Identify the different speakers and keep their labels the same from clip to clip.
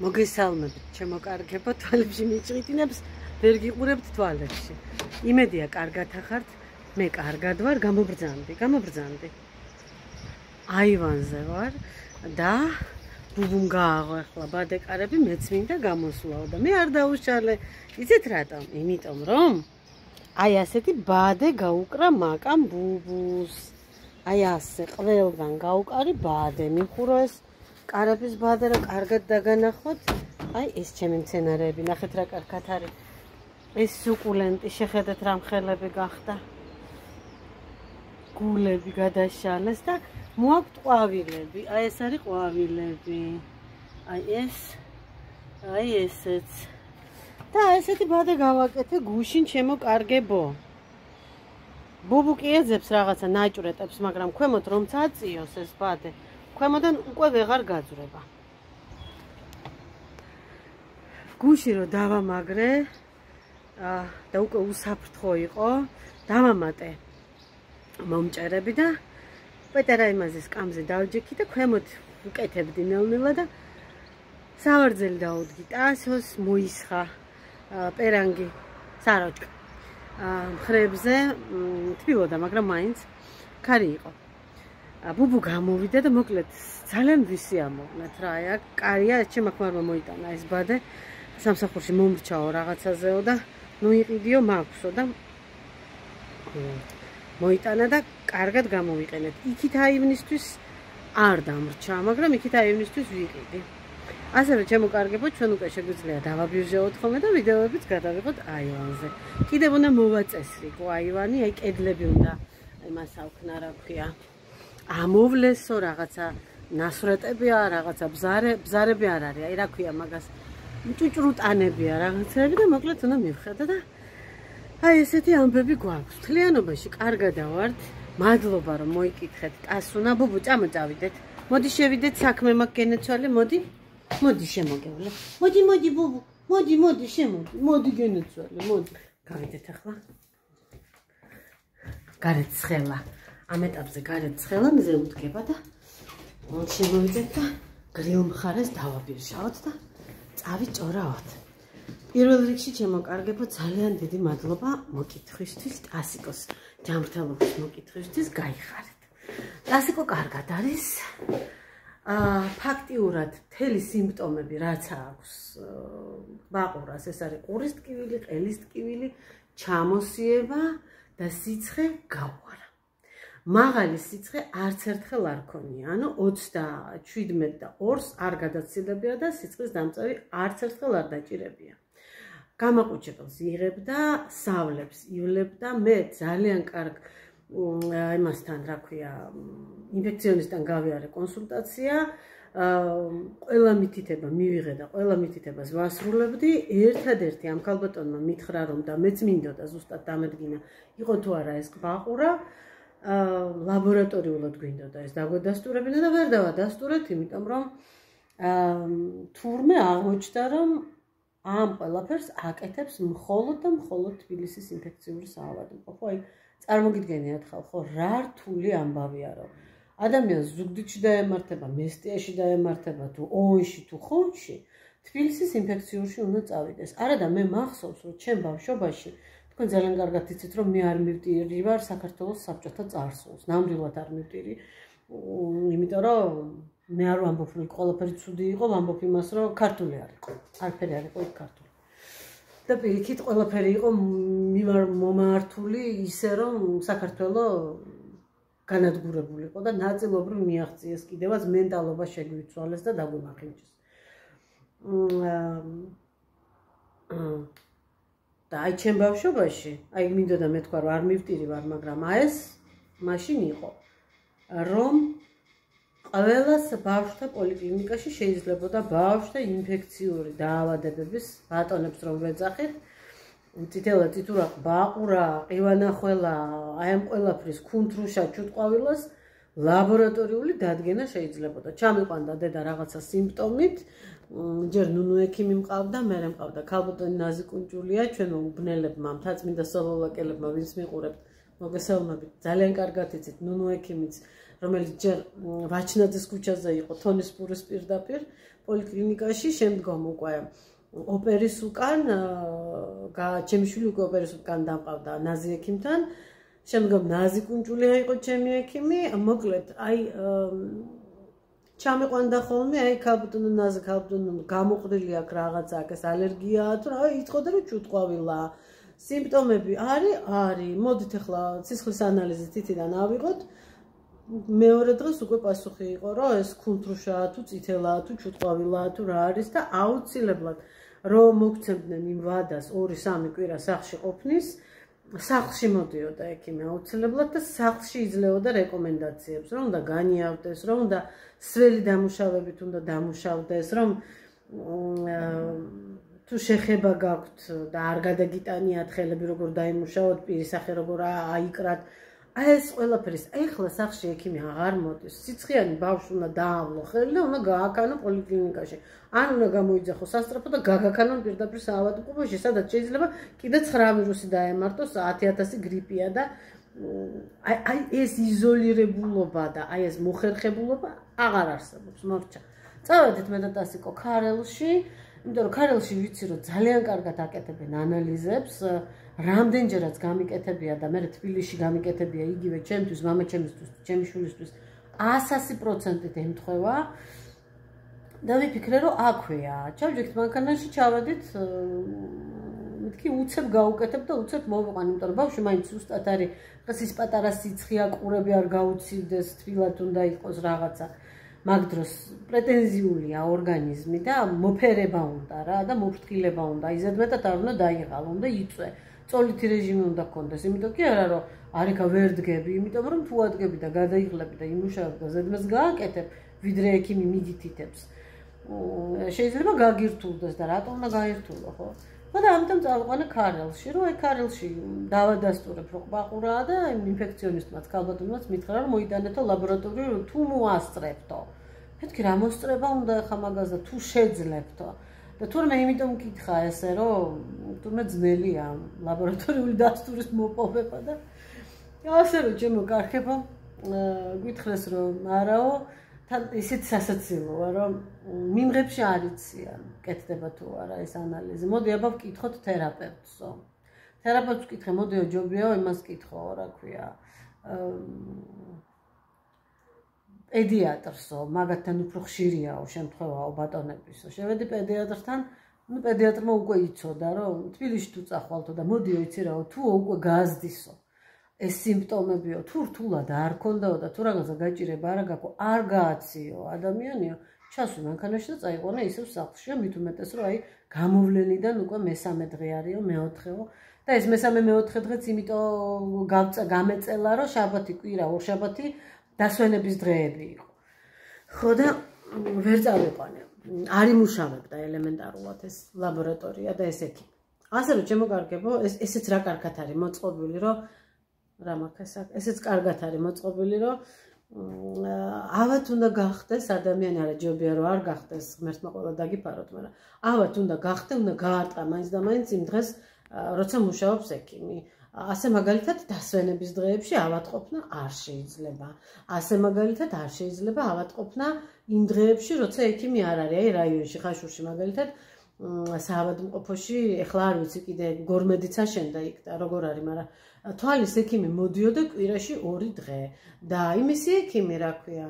Speaker 1: მოგესალმებით, ჩემო კარგებო, თვალებში მიჭრიტინებს, ვერ გიყურებთ თვალებში. იმედია, კარგად ახართ, მე კარგად ვარ, გამობრძანდი. აივანზე ვარ და ბუბუმ გააღვეხლა ბადეკარები, მეც მინდა გამოსვლაო და მე არ დაუშალე. იცით რატომ? იმიტომ რომ აი ასეთი ბადე გაუკრა მაკამ ბუბუს. აი ასე ყველგან გაუკარი ბადე, მიხურო ეს კარების ბადე რა კარგად დაგანახოთ. აი ეს ჩემი მცენარეები, ნახეთ რა კარგად არის. ეს სუკულენტი, შეხედეთ რა მხელები გახდა. გულები გადაშალეს და მოაქვთ ყვავილები. აი ეს არის ყვავილები. აი ესეც. და ესეთი ბადე გავაკეთე გუშინ ჩემო კარგებო. ბუბუ კი ეძებს რაღაცა ნაჭრეტებს, მაგრამ ქვემოთ რომ წაწიოს ეს ბადე. ქვემოდან უკვე ვეღარ გაძვრება. გუში რო დავამაგრე და უკვე უსაფრთხო იყო, დავამატე მომჭერები და პეტერა იმაზის კამზე დავჯექი და ქვემოთ უკეთებდი ნელ-ნელა და სავარძელი დაუდგი ტასოს, მოისხა პერანგი საროჭკა. მხრებზე თბილოდა, მაგრამ მაინც ქარი იყო. ბუბუ გამოვიდა და მოკლედ ძალიან ვისი ამოვნათ რა. აი კარია, ჩემაქმარმა მოიტანა ეს ბადე. სამსახურში მომრჩაო რაღაცაზეო და ნუ იყიდიო მაქვსო და მოიტანა და კარგად გამოვიყენეთ. იქით აივნისთვის არ დამრჩა, მაგრამ იქით აივნისთვის ვიყიდი. ასევე ჩემო კარგებო, ჩვენ უკვე შეგვიძლია დავაბირჟეოთ ხოლმე და ვიდეოებიც გადავიღოთ აივანზე. კიდევ უნდა მოვაწესრიგო აივანი, აი კედლები უნდა იმას ავქნა, რა ქვია. ამოვლესო რაღაცა ნასვრეტებია, რაღაცა ბზარები არ არის, აი რა ქვია მაგას. ჭუჭრუტანებია რაღაცები და მოკლედ უნდა მივხედა და აი ესეთი ამბები გვაქვს. თლიანობაში კარგადა ვართ. მადლობა რომ მოიკითხეთ ტასუნა. ბუბუ წამოწავიდეთ. მოდი შევიდეთ საქმე მაქვს გენეცვალე, მოდი. მოდი შემოგევლე. მოდი ბუბუ. მოდი შემოდი. მოდი გენეცვალე, მოდი. გავიდეთ ახლა. გარეთ ცხელა. ამ ეტაპზე გარეთ ცხელა მზე უდგება და შემოვიდეთ და გრილ მხარეს დავაბირჟავთ და წავიჭორავთ. პირველ რიგში ჩემო კარგებო, ძალიან დიდი მადლობა მოკითხვისთვის, ტასიკოს ჯანმრთელობის მოკითხვისთვის, გაიხარეთ. ტასიკო კარგად არის. ფაქტიურად მთელი სიმპტომები რაც აქვს ბაყურას, ეს არის ყურის ტკივილი, ყელის ტკივილი, ჩამოსიება და სიცხე გავყარა. მაღალი სიცხე არც ერთხელ არ ქონია, ანუ 37 და 2-ს არ გადაცილებია და სიცხის დამწევი არც ერთხელ არ დაჭირებია. გამაყუჩებელს იღებდა, სავლებს ივლებდა, მე ძალიან კარგ იმასთან, რა ქვია, ინფექციონისტთან გავიარე კონსულტაცია, ყველა მითითება მივიღე და ყველა მითითებას ვასრულებდი. ერთადერთი ამ ქალბატონმა მითხრა რომ და მეც მინდოდა ზუსტად დამედგინა, იყო თუ არა ეს ბაყურა, ლაბორატორიულად გვინდოდა ეს დაგვედასტურებინა და ვერ დავადასტურეთ, იმიტომ რომ თურმე აღმოჩნდა რომ ამ ყველაფერს აკეთებს მხოლოდ და მხოლოდ თბილისის ინფექციური საავადმყოფო. აი წარმოგიდგენიათ ხალხო, რა რთული ამბავია რომ ადამიანს ზუგდიდში დაემართება, მესტიაში დაემართება თუ ოონში თუ ხონში, თბილისის ინფექციურში უნდა წავიდეს. არა და მე მახსოვს რომ ჩემ ბავშვობაში თქვენ ძალიან კარგად იცით რომ მე არ მივტირი ვარ საქართველოს საბჭოთა წარსულს. ნამდვილად არ მივტირი. იმიტომ რომ მე არ ვამბობ რომ ყველაფერი ცუდი იყო, ვამბობ იმას რომ ქართული არ იყო. არაფერი არ იყო იქ ქართული. და პირიქით ყველაფერი იყო მომართული ისე რომ საქართველო განადგურებული იყო და ნაწილობრივ მიაღწიეს კიდევაც მენტალობა შეგვიცვალეს და დაგვიმახინჯეს. და აი ჩემ ბავშვობაში, აი მინდოდა მეთქვა რომ არ მივტირი ვარ, მაგრამ ეს მაშინ იყო რომ ყველას ბავშვთა პოლიკლინიკაში შეიძლებოდა ბავშვთა ინფექციური დაავადებების ბატონებს რომ ვეძახით, წითელა წითურა, ბაყურა, ყივანახველა, აი ამ ყველაფრის ქუნთრუშა, ჩუტყვავილას ლაბორატორიული დადგენა შეიძლებოდა. ჩამიყვანდა დედა რაღაცა სიმპტომით, ჯერ ნუნუ ექიმი მყავდა, მერე მყავდა ქალბატონი ნაზიკუნჯულია, ჩვენო უბნელებმა, მთაწმინდა სოლოლაკელებმა, ვინც მიყურებთ, მოგესალმებით, ძალიან კარგად იცით, ნუნუ ექიმიც რომელიც ჯერ ვაჩნაძის ქუჩაზე იყო თონისპურის პირდაპირ პოლიკლინიკაში, შემდგომ უკვე ოპერის უკან ჩემი შვილი უკვე ოპერის უკან დამყავდა ნაზი ექიმთან, შემდგომ ნაზი კუნჭულია იყო ჩემი ექიმი, მოკლედ აი ჩამიყვანდა ხოლმე, აი ქალბატონო ნაზი ქალბატონო გამოყრილი აქვს რაღაცა აქ ეს ალერგიაა თუ რა, იცოდა რომ ჭუტყვავილაა. სიმპტომები არის, მოდით ახლა სისხლის ანალიზი თითიდან ავიღოთ. მეორე დღეს უკვე პასუხი იყო, რომ ეს ქუნთრუშაა თუ წითელაა თუ ჭუტყვავილაა თუ რა არის და აუცილებლად რომ მოგცემდნენ იმ ვადას 2-3 კვირა სახლში ყოფნის, სახლში მოდიოდა ექიმი აუცილებლად და სახლში იძლეოდა რეკომენდაციებს, რომ უნდა განიავდეს, რომ უნდა სველი დამუშავებით უნდა დამუშავდეს, რომ თუ შეხება გაქვთ და არ გადაგიტანიათ ხელები როგორ დაიმუშაოთ, პირისახე როგორ აიკრათ. აი ეს ყველაფერი, ეხლა სახლში ექიმი აღარ მოდის. სიცხიანი ბავშვი უნდა დაავლო ხელი და უნდა გააკანო პოლიკლინიკაში. ან უნდა გამოიძახო სასწრაფო და გაგაქანონ პირდაპირ საავადმყოფოში, სადაც შეიძლება კიდე 9 ვირუსი დაემართოს, 10,000 გრიპია და აი ეს იზოლირებულობა და აი ეს მოხერხებულობა აღარ არსებობს, მორჩა. წავედით მე და ტასიკო ქარელში, იმიტომ რომ ქარელში ვიცი რომ ძალიან კარგად აკეთებენ ანალიზებს, რამდენჯერაც გამიკეთებია და მე თბილისში გამიკეთებია იგივე ჩემთვის, მამაჩემისთვის, ჩემი შვილისთვის 100% ემთხვევა. და ვიფიქრე რომ აქვეა. ჩავჯექით მანქანაში, ჩავედით, მეთქი უცებ გაუკეთებ და უცებ მოვიყვან, იმიტომ რომ ბავშვი მაინც უბრალოდ არის, დღეს ის პატარა სიცხეა, ყურები არ გაუცივდეს, თბილად უნდა იყოს რაღაცა. მაგ დროს პრეტენზიულია ორგანიზმი და მოფერება უნდა რა და მოფრთხილება უნდა. იზედმეტად არ უნდა დაიღალო, უნდა იწვე. წოლითი რეჟიმი უნდა გქონდეს, იმიტომ კი არა რომ არიქა ვერ დგები, იმიტომ რომ თუ ადგები და გადაიღლები და იმუშავებ და ზედმეს გააკეთებ, ვიდრე ექიმი მიგითითებს. შეიძლება გაგირთულდეს და რატომ უნდა გაირთულო, ხო? ხო და ამიტომ წავიყვანე ქარელში, რომ აი ქარელში დავადასტურებ, რომ ყბაყურაა და ინფექციონისტმაც ქალბატონმაც მითხრა, რომ მოიტანეთო ლაბორატორიულ თუ მოასწრებთო. მეთქი რა მოსწრება უნდა ახლა მაგას და თუ შეძლებთო. და თურმე იმიტომ მკითხა ესე, რომ თურმე ძნელია ლაბორატორიული დასტურის მოპოვება და ასე რომ ჩემო კარგებო გითხრეს რომ არაო თან ისეთ სასაცილოა რომ მიმღებში არ იციან კეთდება თუ არა ეს ანალიზი. მოდი აბა ვკითხოთ თერაპევტსო. თერაპევტს ვკითხე, მოდიო ჯობიაო იმას ვკითხო, რა ქვია. პედიატრსო, მაგათთან უფრო ხშირიაო შემთხვევაო ბატონებისო. შევედი პედიატრთან, ну პედიატრმა უკვე იცოდა რომ თბილისში თუ წახვალთო და მოდიო იცი რაო თუ უკვე გაზდისო. ეს სიმპტომებიო თუ რთულად არ ქონდაო და თუ რაღაცა გაჭირება არა გაქო არ გააციო ადამიანიო ჩასვი მანქანაში და წაიყვანა ისევ სახლშია მით უმეტეს რომ აი გამოვლენიდან უკვე მესამე დღე არისო მეოთხეო და ეს მესამე მეოთხე დღეც იმიტომ გამეწელა რომ შაბათი კვირა ორშაბათი დასვენების დღეები იყო ხო და ვერ წავიყვანე არ იმუშავებდა ელემენტარულად ეს ლაბორატორია და ეს ექიმი ასე რომ ჩემო კარგებო ესეც რა კარგად არის მოწყობილი რომ რა მაქვს ესეც კარგად არის მოწყობილი რომ ავად უნდა გახდეს ადამიანი არა ჯობია რომ არ გახდეს ღმერთმა ყველა დაგიფაროთ მაგრამ ავად უნდა გახდე უნდა გაარტყა მაინც და მაინც იმ დღეს როცა მუშაობს ექიმი ასე მაგალითად დასვენების დღეებში ავადყოფნა არ შეიძლება ასე მაგალითად არ შეიძლება ავადყოფნა იმ დღეებში როცა ექიმი არ არის აი რაიონში ხაშურში მაგალითად საავადმყოფოში ეხლა არ ვიცი კიდე გორმედიც აშენდა იქ და როგორ არის მაგრამ თვალის ექიმი მოდიოდა კვირაში 2 დღე და იმისი ექიმი რა ქვია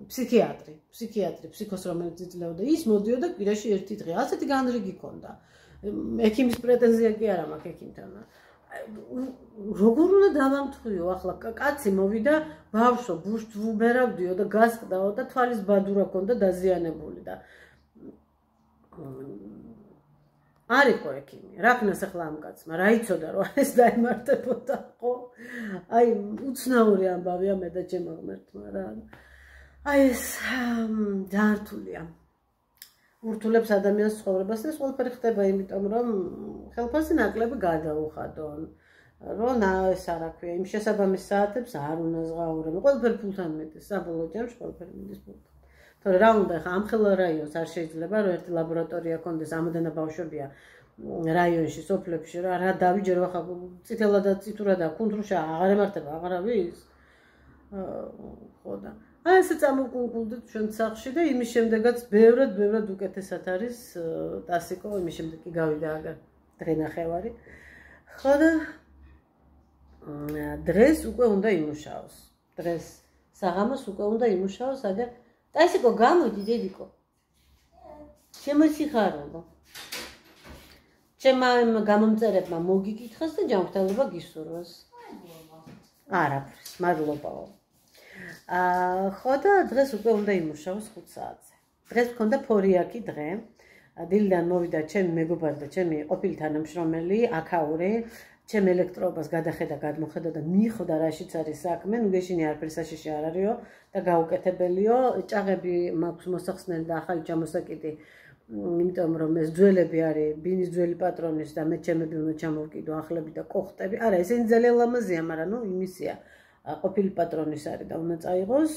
Speaker 1: ფსიქიატრი ფსიქოს რომელიც იძლეოდა ის მოდიოდა კვირაში 1 დღე ასეთი განრიგი ქონდა ექიმის პრეტენზია კი არა მაქვს ექიმთან როგორ უნდა დავამთხვიო ახლა კაცი მოვიდა ბავშვო ბუშტ ვუბერავდიო და გასკდაო და თვალის ბადურა ქონდა დაზიანებული და არისო ექიმი რა ქნას ახლა ამ კაცმა რა იცოდა რომ ეს დაემართებოდა ხო აი უცნაური ამბავია მე და ჩემო ღმერთმა რა აი ეს ძალიან რთულია ურთულებს ადამიანს ცხოვრებას და ეს ყველაფერი ხდება იმიტომ რომ ხელფასი ნაკლები გადაუხადონ რომ ეს არა ქვია იმ შესაბამის საათებს არ უნდა ზღაურობ ყველაფერი ფულთან მეტის საბოლოო ჯამში ყველაფერი მიდის ფულთან თორე რა უნდა ხა ამხელა რაიონს არ შეიძლება რომ ერთი ლაბორატორია კონდეს ამოდენა ბავშვებია რაიონში სოფლებში რა დავიჯერო ხა წითელა და წითურა და კუნთრუშა აღარ ემართება აღარავის ხო და აი ესე წამოვკუნკულდით ჩვენ სახლში და იმის შემდეგაც ბევრად უკეთესად არის ტასიკო, იმის შემდეგ კი გავიდა აგარ დღენახევარი. ხო და დღეს უკვე უნდა იმუშაოს. დღეს საღამოს უკვე უნდა იმუშაოს, აგერ ტასიკო გამოდი დედიკო. შემოსიხარულო. ჩემმა გამომწერებმა მოგიკითხეს და ჯანმრთელობა გისურვოს. არაფერს, მადლობაო. ხო და დღეს უკვე უნდა იმუშაოს 5 საათზე. დღეს მქონდა ფორიაკი დღე. დილიდან მოვიდა ჩემი მეგობარი და ჩემი ყოფილი თანამშრომელი აქაური. ჩემ ელექტროობას გადახედა, გადმოხედა და მიხვდა რაშიც არის საქმე. ნუ გეშინი არაფერი საშიში არ არისო და გაუკეთებელიო. ჭაღები მაქვს მოსახსნელი და ახალი ჩამოსაკიდი. იმიტომ რომ ეს ძველები არის, ბინის ძველი პატრონის და მე ჩემები უნდა ჩამოვკიდო ახლები და კოხტები. არა, ესენი ძალიან ლამაზია, მაგრამ ნუ იმისია. ყოფილი პატრონის არის და უნდა წაიღოს.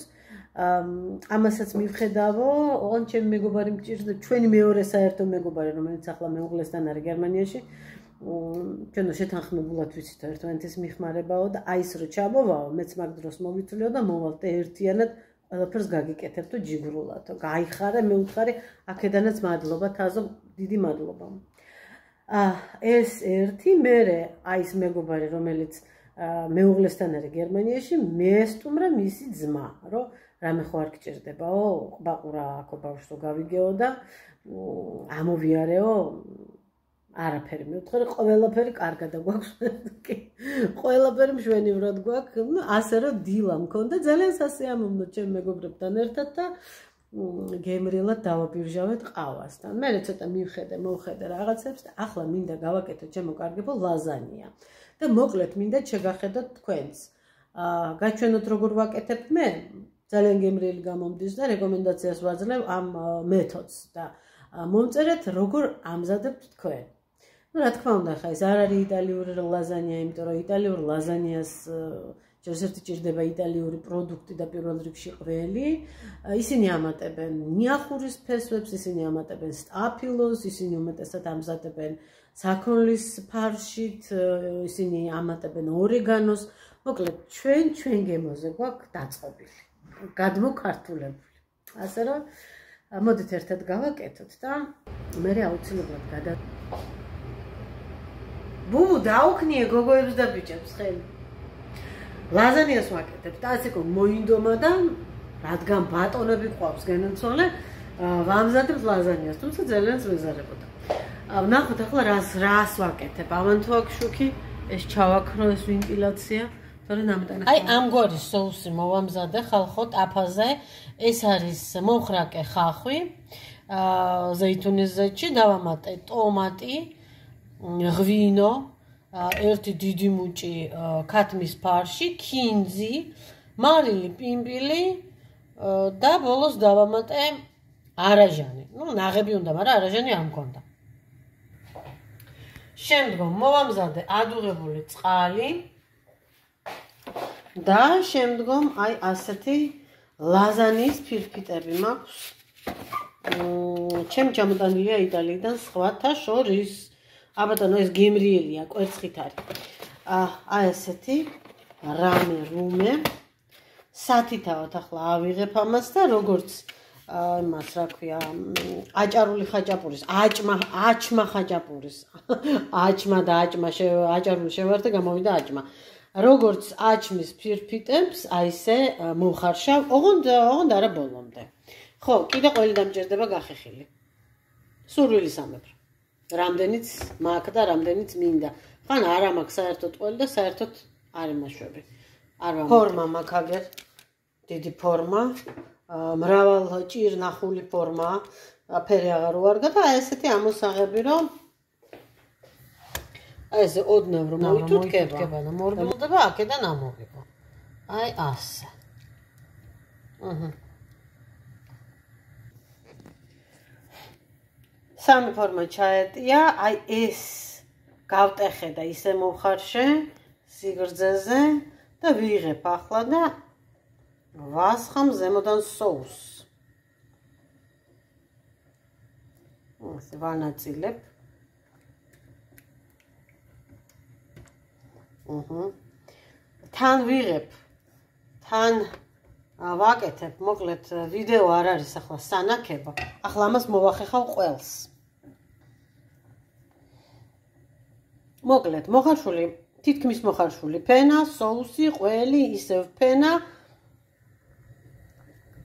Speaker 1: ამასაც მივხედავო, ოღონდ ჩემი მეგობარი მჭირდა, ჩვენი მეორე საერთო მეგობარი, რომელიც ახლა მეუღლესთან არის გერმანიაში. ჩვენ შეთანხმებულად ვიცით ერთმანეთის მიხმარებაო და აი ეს რო ჩამოვაო, მეც მაგ დროს მოვიწვლიო და მოვალთ ერთიანად ყველაფერს გაგიკეთებთ ჯიგრულათო. გაიხარე, მე ვუთხარი, აქედანაც მადლობა, თაზო, დიდი მადლობა. ეს ერთი, მერე აი ეს მეგობარი, რომელიც მეუღლესთან არის გერმანიაში, მეესტუმრა მისი ძმა, რომ რამე ხო არ გჭირდებაო, ყბაყურა აქ ბავშვს გავიგეო და ამოვიარეო. არაფერი მივთხარი, ყველაფერი კარგად გვაქვს. ყველაფერი მშვენივრად გვაქვს. ნუ ასე რომ დილა მქონდა, ძალიან სასიამოვნო ჩემ მეგობრებთან ერთად და გემრიელად დავაბირჟავეთ ყავასთან. მე ცოტა მოვხედე რაღაცებს და ახლა მინდა გავაკეთო ჩემო კარგებო ლაზანია. და მოკლედ მინდა შეგახედოთ თქვენს. გაჩვენოთ როგორ ვაკეთებ მე. ძალიან გემრიელი გამომდის და რეკომენდაციას ვაძლევ ამ მეთოდს და მომწერეთ როგორ ამზადებთ თქვენ. Ну, რა თქმა უნდა, ხა ეს არ არის იტალიური ლაზანია, იმიტომ რომ იტალიურ ლაზანიას ჯერჯერობით ჭირდება იტალიური პროდუქტი და პირველ რიგში ყველი. ისინი ამატებენ ნიახურის ფესვებს, ისინი ამატებენ სტაფილოს, ისინი უმეტესად ამზადებენ საქონლის ფარშით, ისინი ამატებენ ორეგანოს. მოკლედ, ჩვენ გემოზე გვაქვს დაწყობილი, გადმოქართულებული. ასე რომ მოდით ერთად გავაკეთოთ და მე აუცილებლად ბუბუ დაუქნიე გოგოებს და ბიჭებს ხელი. ლაზანიას ვაკეთებ, ტასიკო მოინდომა და რადგან ბატონები ყავს გენაცვალე, ვამზადებთ ლაზანიას, თუმცა ძალიან ვეზარებოდა. ვნახოთ ახლა რას ვაკეთებ. ამან თუ აქ შუქი, ეს ჩავაქრო ეს ვენტილაცია, თორე ნამტანა. აი ამგვარი соуსი მოვამზადე ხალხო ტაფაზე. ეს არის მოხრაკე ხახვი, ზეითუნის ზეთში დავამატე ტომატი, ღვინო, ერთი დიდი მუჭი ქათმის ფარში, ქინძი, მარილი, პიმპილი და ბოლოს დავამატე არაჟანი. ნუ ნაღები უნდა, მაგრამ არაჟანი არ მქონდა. შემდგომ მოვამზადე ადუღებული წყალი და შემდგომ აი ასეთი ლაზანიის ფირფიტები მაქვს. ჩემ ჩამოტანილია იტალიიდან სხვათა შორის. აბატონო ეს გემრიელია, კვერცხით არის. აი ესეთი რამე სათითაოდ ახლა ავიღებ ამას და როგორც იმას რა ქვია, აჭარული ხაჭაპურის, აჭმა ხაჭაპურის. აჭმა და აჭარული შევარდე, გამოვიდა აჭმა. როგორც აჭმის ფირფიტებს, აი ესე მოვხარშავ, ოღონდ არა ბოლომდე. ხო, კიდე ყველი დამჭირდება გახეხილი. სურვილის ამებრ. რამდენიც მაქვს და რამდენიც მინდა. ხან არა მაქვს საერთოდ ყველი და საერთოდ არ იმაშვები. არ ვამატებ. ფორმა მაქვს აგერ. დიდი ფორმა, მრავალ ჭირნახული ფორმა, ფერი აღარ უარგა და აი ესეთი ამოსაღები რომ აი ესე ოდნავ რომ მოითუთკება და მორბილდება აქედან ამოვიღო. აი ასე. სამი ფორმა ჩაეტია, აი ეს გავტეხე და ისე მოვხარშე სიგრძეზე და ვიღებ ახლა და ვასხამ ზემოდან соуს. ასე ვანაწილებ. თან თან ვაკეთებ, მოკლედ ვიდეო არ არის ახლა სანაქება. ახლა ამას მოვახეხავ ყველს. მოკლედ, მოხარშული, თითქმის მოხარშული ფენა, соуსი, ყველი, ისევ ფენა.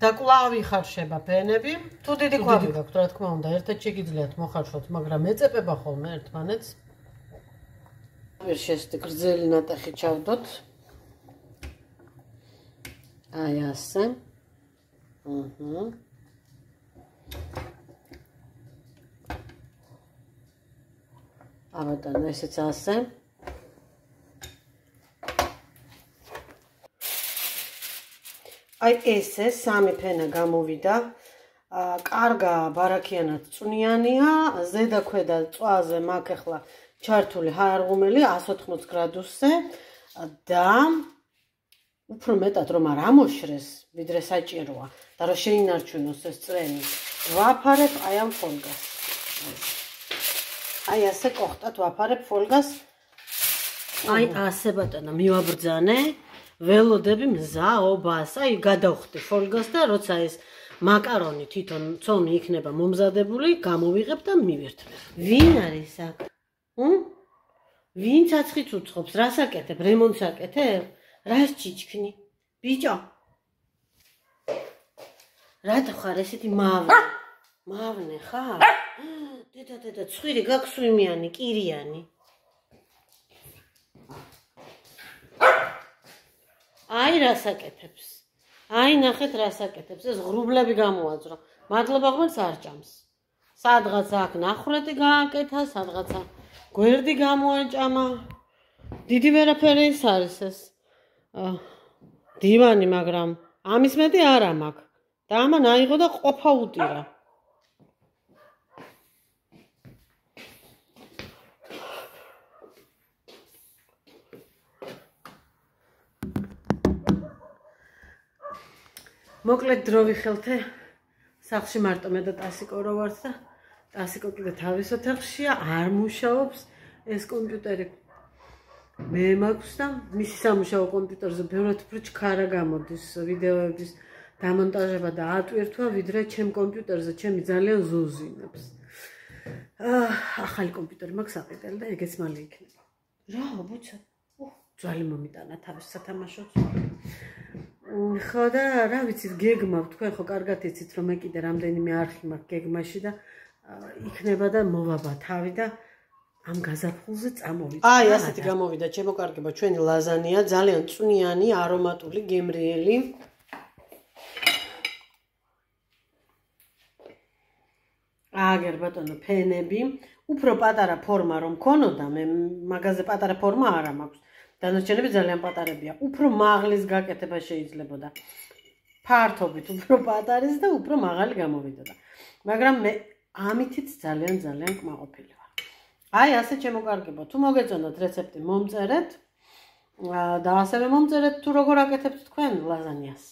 Speaker 1: და კვლავ იხარშება ფენები. თუ დიდი ქვაბი გაქვთ, რა თქმა უნდა, ერთად შეგიძლიათ მოხარშოთ, მაგრამ ეწეპება ხოლმე ერთმანეთს. ვერ შეესწრებით გრძელი ნატეხი ჩავდოთ. აი ასე. აბატონო, ესეც ასე. აი ესე სამი ფენა გამოვიდა. კარგა ბარაქიანად წვნიანია, ზედა ქვედა წვაზე მაქვს ახლა ჩართული ჰაერღუმელი 180 გრადუსზე და უფრო მეტად რომ არ ამოშრეს, ვიდრე საჭიროა და რომ შეინარჩუნოს ეს წრენი, ვაფარებ აი ამ ფოლგას. აი ასე კოხტად ვაფარებ ფოლგას. აი ასე ბატონო, მივაბრძანე. ველოდები მზაობას, აი გადავხდი ფოლგას და როცა ეს მაკარონი თვითონ ცომი იქნება მომზადებული, გამოვიღებ და მივერთმევ. ვინ არის აქ? ვინ ცაცხიც უცხობს? რას აკეთებ? რემონტს აკეთებ? რას ჩიჩქნი? ბიჭო. რატო ხარ ესეთი მავნე? მავნე ხარ? დედა, ცხვირი გაქვს სვიმიანი, კირიანი. აი რას აკეთებს. აი ნახეთ რას აკეთებს. ეს ღრუბლები გამოაძრო. მადლობა ღმერთს არ ჭამს. სადღაც აქ ნახრეთი გააკეთა, სადღაცა გვერდი გამოაჭამა. დიდი ვერაფერი ის არის ეს. დივანი, მაგრამ ამის მეტი არა მაქვს. და ამან აიღო და ყოფა უტირა. მოკლედ დრო ვიხელთე, სახლში მარტო მე და ტასიკო რო ვართ და ტასიკო კიდე თავის ოთახშია, არ მუშაობს ეს კომპიუტერი. მე მაქვს და მისი სამუშაო კომპიუტერზე ბევრად უფრო ჩქარა გამოდის ვიდეოების დამონტაჟება და ატვირთვა, ვიდრე ჩემ კომპიუტერზე, ჩემი ძალიან ზუზინებს. ახალი კომპიუტერი მაქვს აკეთებ და ეგეც მალე იქნება. რა, ბუცა. ძვალი მომიტანა თავის სათამაშოც. ხო და რა ვიცით, გეგმა თქვენ ხო კარგად იცით რომ მე კიდე რამდენიმე არხი მაქვს გეგმაში და იქნება და მოვაბა თავი და ამ გაზაფხულზე წამოვიდა. აი ასეთი გამოვიდა ჩემოკარგება ჩვენი ლაზანია, ძალიან წვნიანი, არომატული, გემრიელი. აგერ ბატონო ფენები, უფრო პატარა ფორმა რომ ქონოდა, მე მაგაზე პატარა ფორმა არ მაქვს. დანარჩენები ძალიან პატარებია. უფრო მაღლის გაკეთება შეიძლებოდა. ფართობით უფრო პატარის და უფრო მაღალი გამოვიდოდა. მაგრამ მე ამითიც ძალიან კმაყოფილი ვარ. აი ასე ჩემოკარგება. თუ მოგეწონათ რეცეპტი, მომწერეთ და ასევე მომწერეთ თუ როგორ აკეთებთ თქვენ ლაზანიას.